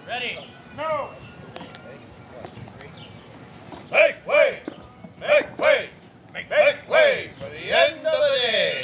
Ready? Make way! Make way! Make way for the end of the day!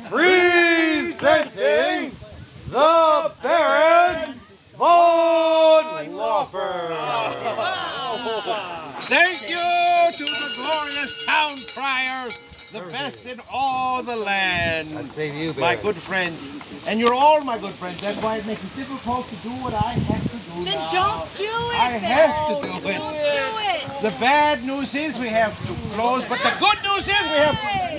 Presenting the Baron von Laufer. Thank you to the glorious town criers, the best in all the land. I'd say to you, my Baron. good friends. And you're all my good friends. That's why it makes it difficult to do what I have to do Then now. don't do it. I have to do it. Don't do it. The bad news is we have to close, but the good news is we have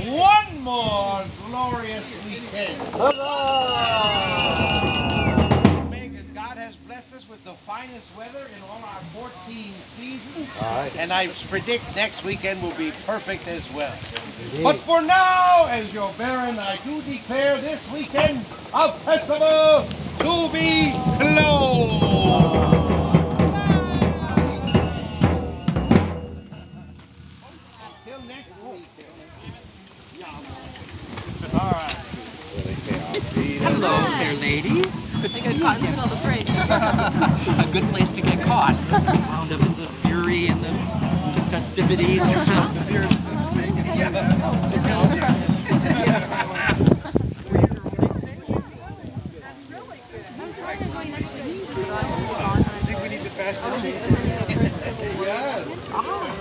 one more glorious weekend. God has blessed us with the finest weather in all our 14 seasons. And I predict next weekend will be perfect as well. Indeed. But for now, as your Baron, I do declare this weekend a festival to be closed. Until next weekend. All right. Hello, fair lady. Good to see you again. A good place to get caught. Wound up in the fury and the festivities.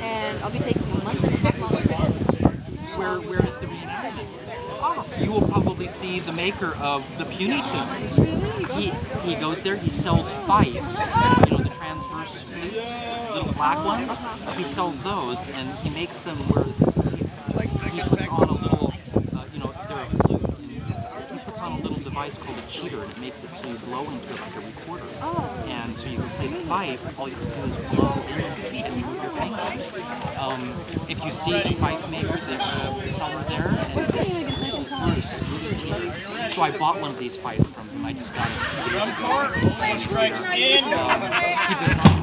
And I'll be taking a month and a half holiday. Where is the reenactment? You will probably see the maker of the Puny Tunes. He goes there, he sells fifes, you know, the transverse flutes, little black ones. He sells those, and he makes them where he puts on a little, you know, if they're a flute, he puts on a little device called a cheater, and it makes it so you blow into it like a recorder. And so you can play the fife, all you have to do is blow and move your fingers. If you see a fife maker, the seller there, and Bruce Teeter. So I bought one of these fifes from him. I just got it 2 days ago. Strikes in. He does not